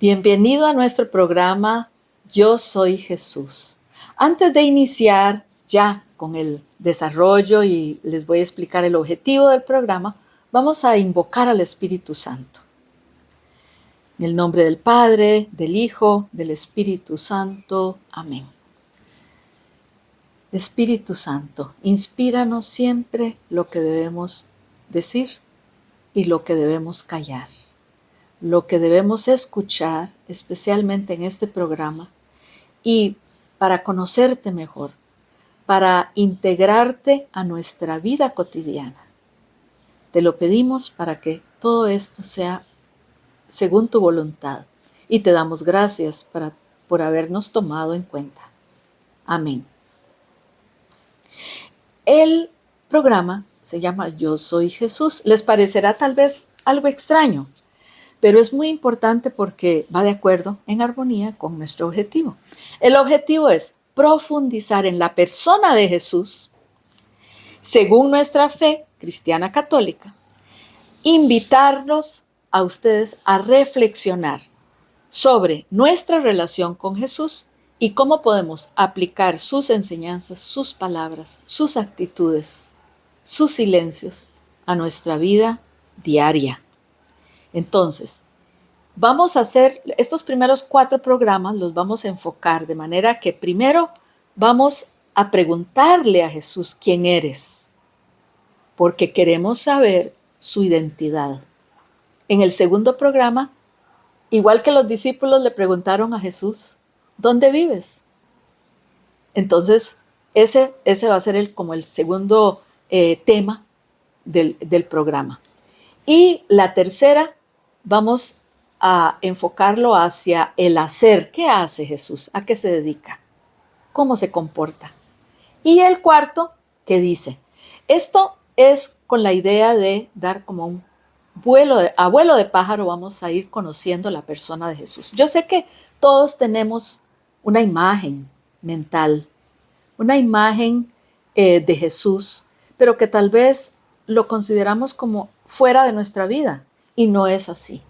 Bienvenido a nuestro programa Yo Soy Jesús. Antes de iniciar ya con el desarrollo y les voy a explicar el objetivo del programa, vamos a invocar al Espíritu Santo. En el nombre del Padre, del Hijo, del Espíritu Santo. Amén. Espíritu Santo, inspíranos siempre lo que debemos decir y lo que debemos callar. Lo que debemos escuchar, especialmente en este programa, y para conocerte mejor, para integrarte a nuestra vida cotidiana. Te lo pedimos para que todo esto sea según tu voluntad y te damos gracias por habernos tomado en cuenta. Amén. El programa se llama Yo Soy Jesús. Les parecerá tal vez algo extraño, pero es muy importante porque va de acuerdo, en armonía con nuestro objetivo. El objetivo es profundizar en la persona de Jesús, según nuestra fe cristiana católica, invitarlos a ustedes a reflexionar sobre nuestra relación con Jesús y cómo podemos aplicar sus enseñanzas, sus palabras, sus actitudes, sus silencios a nuestra vida diaria. Entonces, vamos a hacer estos primeros 4 programas, los vamos a enfocar de manera que primero vamos a preguntarle a Jesús quién eres, porque queremos saber su identidad. En el segundo programa, igual que los discípulos le preguntaron a Jesús, ¿dónde vives? Entonces, ese va a ser como el segundo tema del programa. Y la tercera, vamos a enfocarlo hacia el hacer. ¿Qué hace Jesús? ¿A qué se dedica? ¿Cómo se comporta? Y el cuarto, ¿qué dice? Esto es con la idea de dar como un vuelo de pájaro, vamos a ir conociendo la persona de Jesús. Yo sé que todos tenemos una imagen mental, una imagen de Jesús, pero que tal vez lo consideramos como fuera de nuestra vida, y no es así.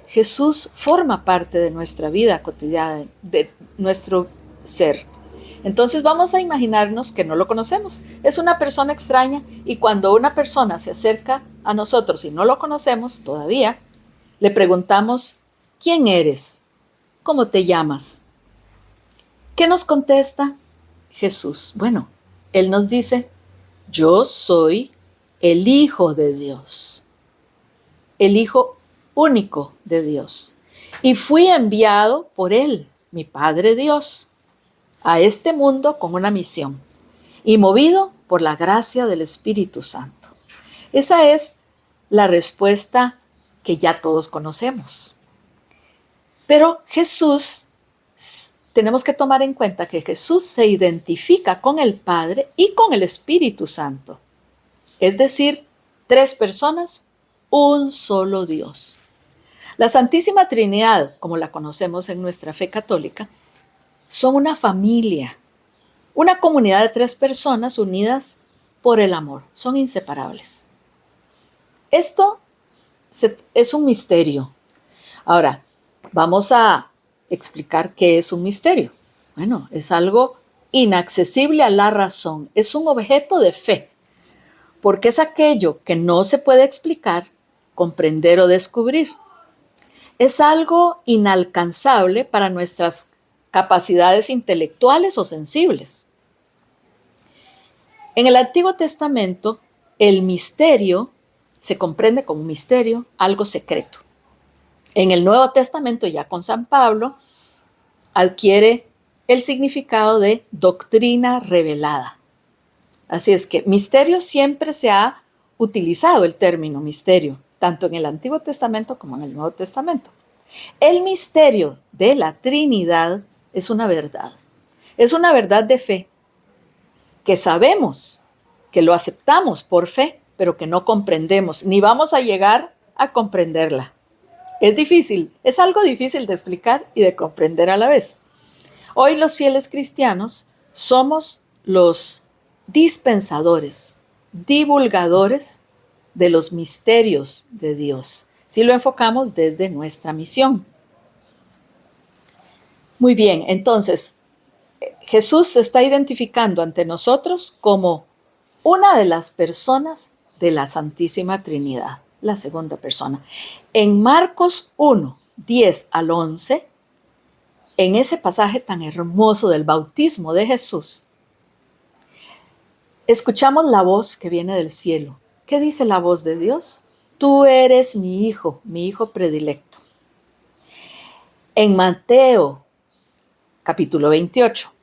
Jesús forma parte de nuestra vida cotidiana, de nuestro ser. Entonces vamos a imaginarnos que no lo conocemos. Es una persona extraña y cuando una persona se acerca a nosotros y no lo conocemos todavía, le preguntamos, ¿quién eres? ¿Cómo te llamas? ¿Qué nos contesta Jesús? Bueno, Él nos dice, yo soy el Hijo de Dios, el Hijo único de Dios. Y fui enviado por Él, mi Padre Dios, a este mundo con una misión y movido por la gracia del Espíritu Santo. Esa es la respuesta que ya todos conocemos. Pero Jesús, tenemos que tomar en cuenta que Jesús se identifica con el Padre y con el Espíritu Santo. Es decir, 3 personas, un solo Dios. La Santísima Trinidad, como la conocemos en nuestra fe católica, son una familia, una comunidad de 3 personas unidas por el amor, son inseparables. Esto es un misterio. Ahora, vamos a explicar qué es un misterio. Bueno, es algo inaccesible a la razón, es un objeto de fe, porque es aquello que no se puede explicar, comprender o descubrir. Es algo inalcanzable para nuestras capacidades intelectuales o sensibles. En el Antiguo Testamento, el misterio se comprende como misterio, algo secreto. En el Nuevo Testamento, ya con San Pablo, adquiere el significado de doctrina revelada. Así es que misterio siempre se ha utilizado el término misterio, tanto en el Antiguo Testamento como en el Nuevo Testamento. El misterio de la Trinidad es una verdad de fe, que sabemos, que lo aceptamos por fe, pero que no comprendemos, ni vamos a llegar a comprenderla. Es difícil, es algo difícil de explicar y de comprender a la vez. Hoy los fieles cristianos somos los dispensadores, divulgadores de los misterios de Dios, si lo enfocamos desde nuestra misión. Muy bien, entonces Jesús se está identificando ante nosotros como una de las personas de la Santísima Trinidad, la segunda persona. En Marcos 1, 10 al 11, en ese pasaje tan hermoso del bautismo de Jesús, escuchamos la voz que viene del cielo. ¿Qué dice la voz de Dios? Tú eres mi hijo predilecto. En Mateo, capítulo 28,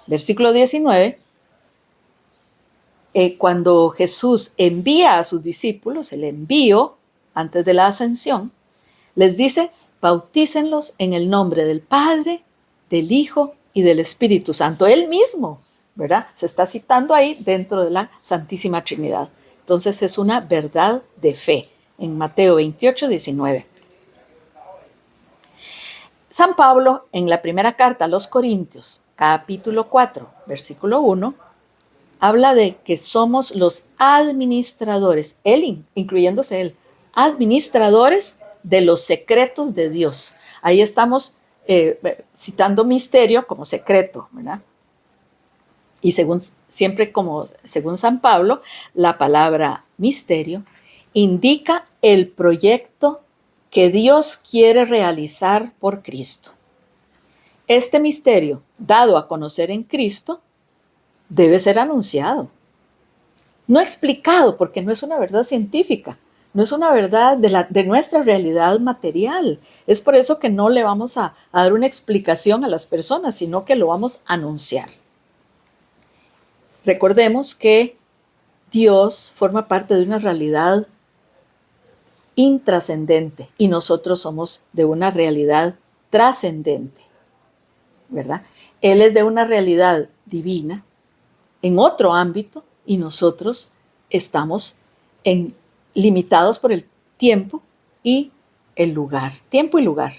versículo 19, cuando Jesús envía a sus discípulos, el envío antes de la ascensión, les dice, bautícenlos en el nombre del Padre, del Hijo y del Espíritu Santo. Él mismo, ¿verdad? Se está citando ahí dentro de la Santísima Trinidad. Entonces es una verdad de fe en Mateo 28, 19. San Pablo, en la primera carta a los Corintios, capítulo 4, versículo 1, habla de que somos los administradores, él, incluyéndose él, administradores de los secretos de Dios. Ahí estamos citando misterio como secreto, ¿verdad? Y según San Pablo, la palabra misterio indica el proyecto que Dios quiere realizar por Cristo. Este misterio, dado a conocer en Cristo, debe ser anunciado. No explicado, porque no es una verdad científica, no es una verdad de nuestra realidad material. Es por eso que no le vamos a dar una explicación a las personas, sino que lo vamos a anunciar. Recordemos que Dios forma parte de una realidad intrascendente y nosotros somos de una realidad trascendente, ¿verdad? Él es de una realidad divina en otro ámbito y nosotros estamos limitados por el tiempo y el lugar. Tiempo y lugar.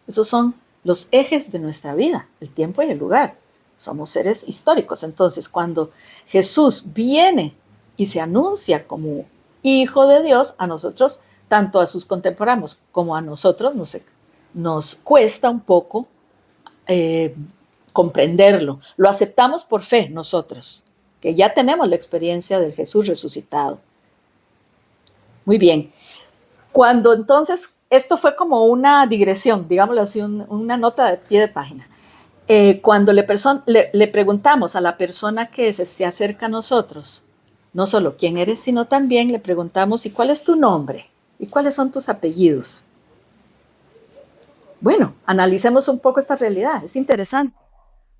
Esos son los ejes de nuestra vida, el tiempo y el lugar. Somos seres históricos. Entonces, cuando Jesús viene y se anuncia como Hijo de Dios, a nosotros, tanto a sus contemporáneos como a nosotros, nos cuesta un poco comprenderlo. Lo aceptamos por fe nosotros, que ya tenemos la experiencia del Jesús resucitado. Muy bien. Cuando entonces, esto fue como una digresión, digámoslo así, una nota de pie de página. Cuando le preguntamos a la persona que se acerca a nosotros, no solo quién eres, sino también le preguntamos, ¿y cuál es tu nombre? ¿Y cuáles son tus apellidos? Bueno, analicemos un poco esta realidad. Es interesante,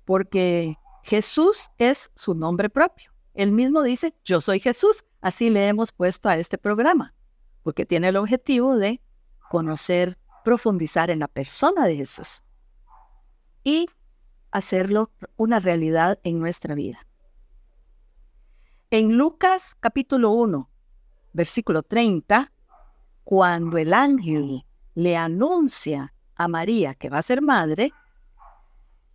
porque Jesús es su nombre propio. Él mismo dice, yo soy Jesús. Así le hemos puesto a este programa, porque tiene el objetivo de conocer, profundizar en la persona de Jesús y hacerlo una realidad en nuestra vida. En Lucas capítulo 1, versículo 30, cuando el ángel le anuncia a María que va a ser madre,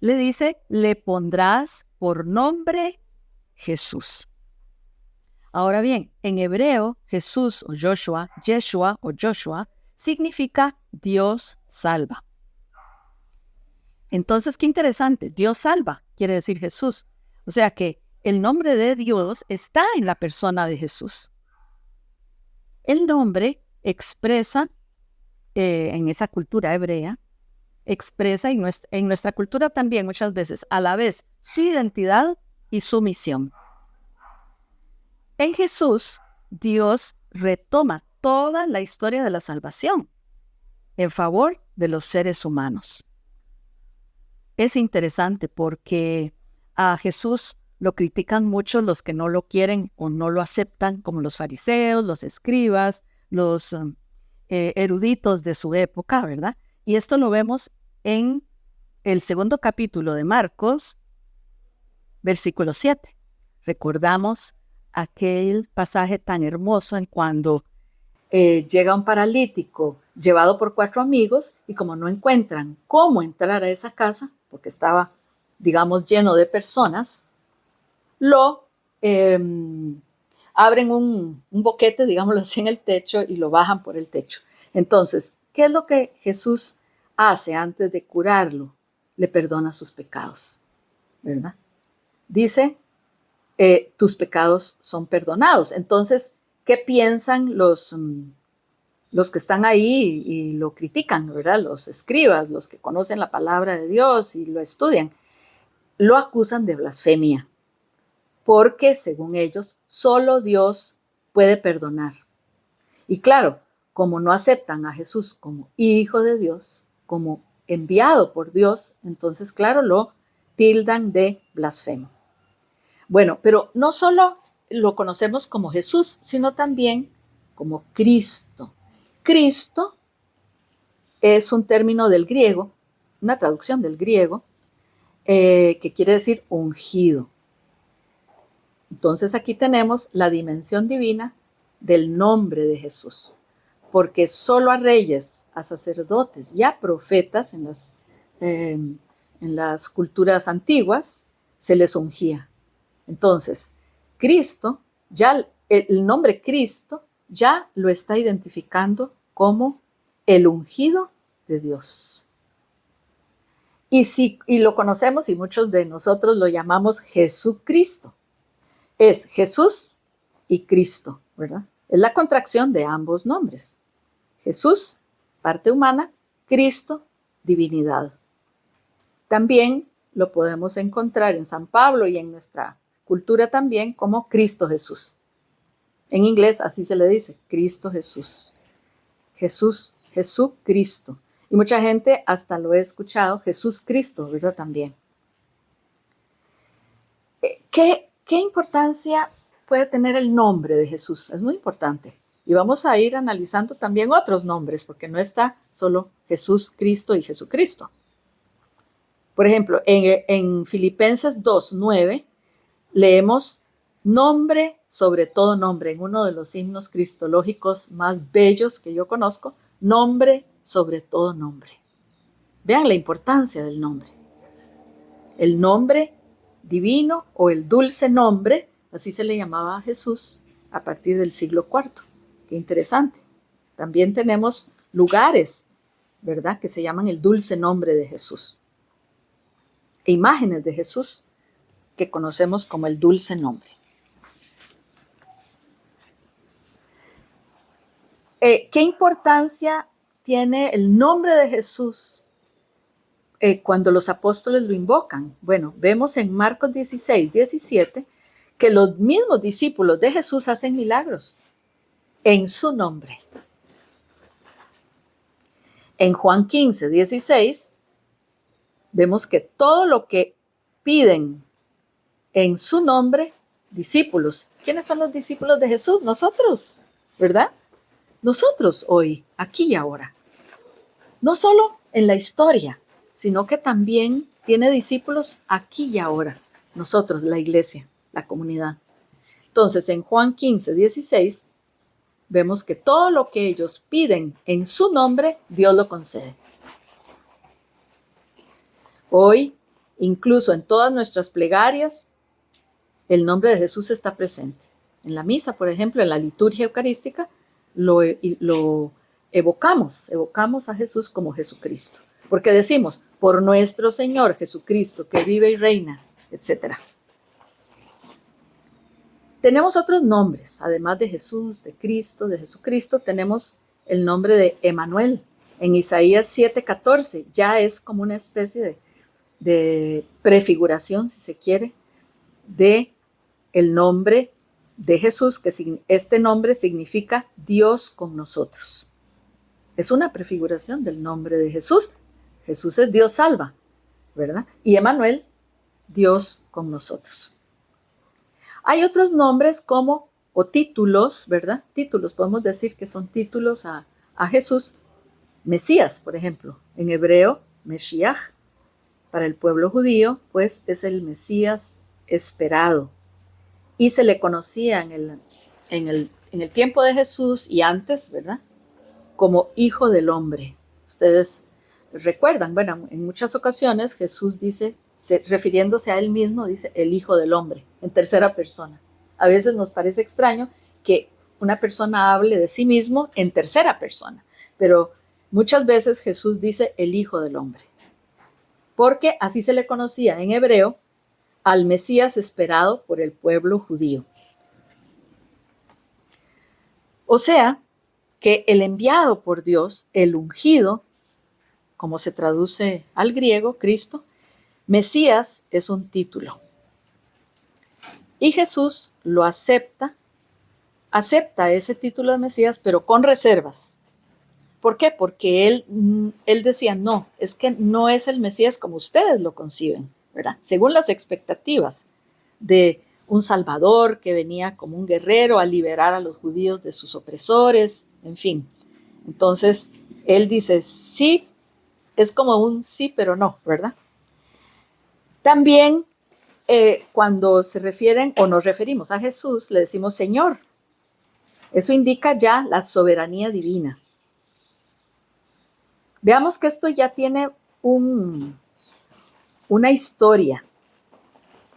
le dice, le pondrás por nombre Jesús. Ahora bien, en hebreo, Jesús o Yeshua significa Dios salva. Entonces, qué interesante, Dios salva, quiere decir Jesús. O sea que el nombre de Dios está en la persona de Jesús. El nombre expresa, en esa cultura hebrea, expresa en nuestra cultura también muchas veces a la vez su identidad y su misión. En Jesús, Dios retoma toda la historia de la salvación en favor de los seres humanos. Es interesante porque a Jesús lo critican mucho los que no lo quieren o no lo aceptan, como los fariseos, los escribas, los eruditos de su época, ¿verdad? Y esto lo vemos en el segundo capítulo de Marcos, versículo 7. Recordamos aquel pasaje tan hermoso en cuando llega un paralítico llevado por 4 amigos y como no encuentran cómo entrar a esa casa, porque estaba, digamos, lleno de personas, lo abren un boquete, digámoslo así, en el techo y lo bajan por el techo. Entonces, ¿qué es lo que Jesús hace antes de curarlo? le perdona sus pecados, ¿verdad? Dice, tus pecados son perdonados. Entonces, ¿qué piensan los que están ahí y lo critican, ¿verdad? Los escribas, los que conocen la palabra de Dios y lo estudian? Lo acusan de blasfemia, porque según ellos, solo Dios puede perdonar. Y claro, como no aceptan a Jesús como hijo de Dios, como enviado por Dios, entonces, claro, lo tildan de blasfemo. Bueno, pero no solo lo conocemos como Jesús, sino también como Cristo. Cristo es un término del griego, una traducción del griego, que quiere decir ungido. Entonces aquí tenemos la dimensión divina del nombre de Jesús, porque solo a reyes, a sacerdotes y a profetas en las culturas antiguas se les ungía. Entonces, Cristo, ya el nombre Cristo ya lo está identificando como el ungido de Dios. Y lo conocemos y muchos de nosotros lo llamamos Jesucristo. Es Jesús y Cristo, ¿verdad? Es la contracción de ambos nombres. Jesús, parte humana, Cristo, divinidad. También lo podemos encontrar en San Pablo y en nuestra cultura también como Cristo Jesús. En inglés así se le dice, Cristo Jesús. Jesús, Jesucristo. Y mucha gente hasta lo he escuchado, Jesús Cristo, ¿verdad? También. ¿Qué importancia puede tener el nombre de Jesús? Es muy importante. Y vamos a ir analizando también otros nombres, porque no está solo Jesús, Cristo y Jesucristo. Por ejemplo, en Filipenses 2:9 leemos nombre sobre todo nombre, en uno de los himnos cristológicos más bellos que yo conozco, nombre sobre todo nombre. Vean la importancia del nombre. El nombre divino o el dulce nombre, así se le llamaba a Jesús a partir del siglo IV. Qué interesante. También tenemos lugares, ¿verdad?, que se llaman el dulce nombre de Jesús. E imágenes de Jesús que conocemos como el dulce nombre. ¿Qué importancia tiene el nombre de Jesús cuando los apóstoles lo invocan? Bueno, vemos en Marcos 16:17 que los mismos discípulos de Jesús hacen milagros en su nombre. En Juan 15:16 vemos que todo lo que piden en su nombre, discípulos. ¿Quiénes son los discípulos de Jesús? Nosotros, ¿verdad? Nosotros hoy, aquí y ahora. No solo en la historia, sino que también tiene discípulos aquí y ahora. Nosotros, la iglesia, la comunidad. Entonces, en Juan 15:16, vemos que todo lo que ellos piden en su nombre, Dios lo concede. Hoy, incluso en todas nuestras plegarias, el nombre de Jesús está presente. En la misa, por ejemplo, en la liturgia eucarística, lo evocamos a Jesús como Jesucristo. Porque decimos, por nuestro Señor Jesucristo, que vive y reina, etc. Tenemos otros nombres, además de Jesús, de Cristo, de Jesucristo, tenemos el nombre de Emanuel. En Isaías 7:14 ya es como una especie de prefiguración, si se quiere, de el nombre de Jesús, que este nombre significa Dios con nosotros. Es una prefiguración del nombre de Jesús. Jesús es Dios salva, ¿verdad? Y Emanuel, Dios con nosotros. Hay otros nombres o títulos, ¿verdad? Títulos, podemos decir que son títulos a Jesús. Mesías, por ejemplo, en hebreo, Meshiach, para el pueblo judío, pues es el Mesías esperado. Y se le conocía en el tiempo de Jesús y antes, ¿verdad?, como Hijo del Hombre. Ustedes recuerdan, bueno, en muchas ocasiones Jesús dice, refiriéndose a él mismo, dice el Hijo del Hombre, en tercera persona. A veces nos parece extraño que una persona hable de sí mismo en tercera persona, pero muchas veces Jesús dice el Hijo del Hombre. porque así se le conocía en hebreo al Mesías esperado por el pueblo judío. O sea, que el enviado por Dios, el ungido, como se traduce al griego, Cristo, Mesías es un título. Y Jesús lo acepta ese título de Mesías, pero con reservas. ¿Por qué? Porque él decía, no, es que no es el Mesías como ustedes lo conciben, ¿verdad? Según las expectativas de un Salvador que venía como un guerrero a liberar a los judíos de sus opresores, en fin. Entonces, él dice, sí, es como un sí, pero no, ¿verdad? También cuando se refieren o nos referimos a Jesús, le decimos Señor. Eso indica ya la soberanía divina. Veamos que esto ya tiene una historia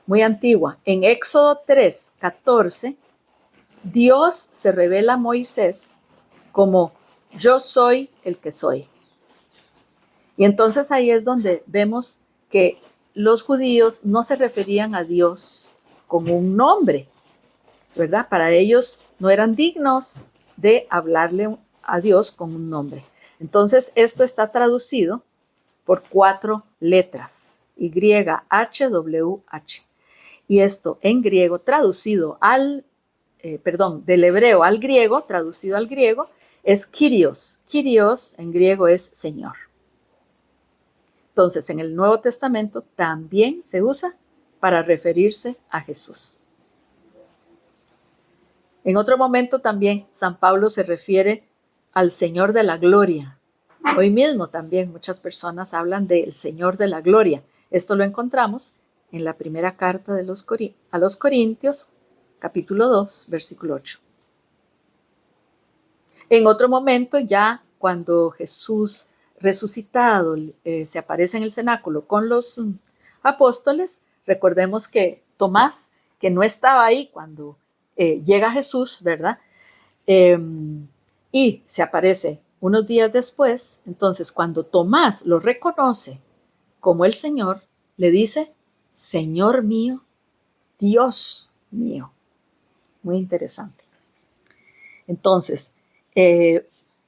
muy antigua. En Éxodo 3:14, Dios se revela a Moisés como yo soy el que soy. Y entonces ahí es donde vemos que los judíos no se referían a Dios como un nombre, ¿verdad? Para ellos no eran dignos de hablarle a Dios con un nombre. Entonces esto está traducido por 4 letras, YHWH. Y esto en griego traducido del hebreo al griego, traducido al griego, es Kyrios. Kyrios en griego es Señor. Entonces, en el Nuevo Testamento también se usa para referirse a Jesús. En otro momento también San Pablo se refiere al Señor de la Gloria. Hoy mismo también muchas personas hablan del Señor de la Gloria. Esto lo encontramos en la primera carta a los Corintios, capítulo 2, versículo 8. En otro momento, ya cuando Jesús resucitado se aparece en el cenáculo con los apóstoles, recordemos que Tomás, que no estaba ahí cuando llega Jesús, ¿verdad? Y se aparece unos días después. Entonces, cuando Tomás lo reconoce como el Señor, le dice, Señor mío, Dios mío. Muy interesante. Entonces,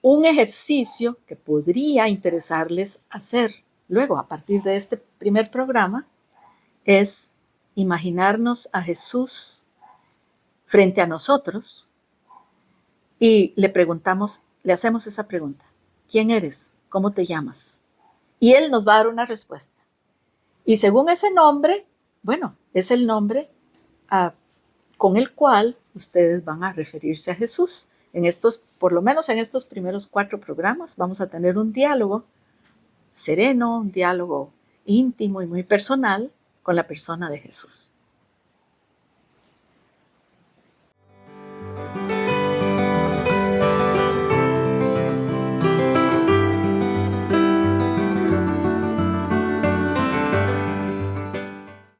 un ejercicio que podría interesarles hacer luego a partir de este primer programa es imaginarnos a Jesús frente a nosotros y le hacemos esa pregunta: ¿quién eres? ¿Cómo te llamas? Y él nos va a dar una respuesta. Y según ese nombre, bueno, es el nombre con el cual ustedes van a referirse a Jesús. Por lo menos en estos primeros 4 programas, vamos a tener un diálogo sereno, un diálogo íntimo y muy personal con la persona de Jesús.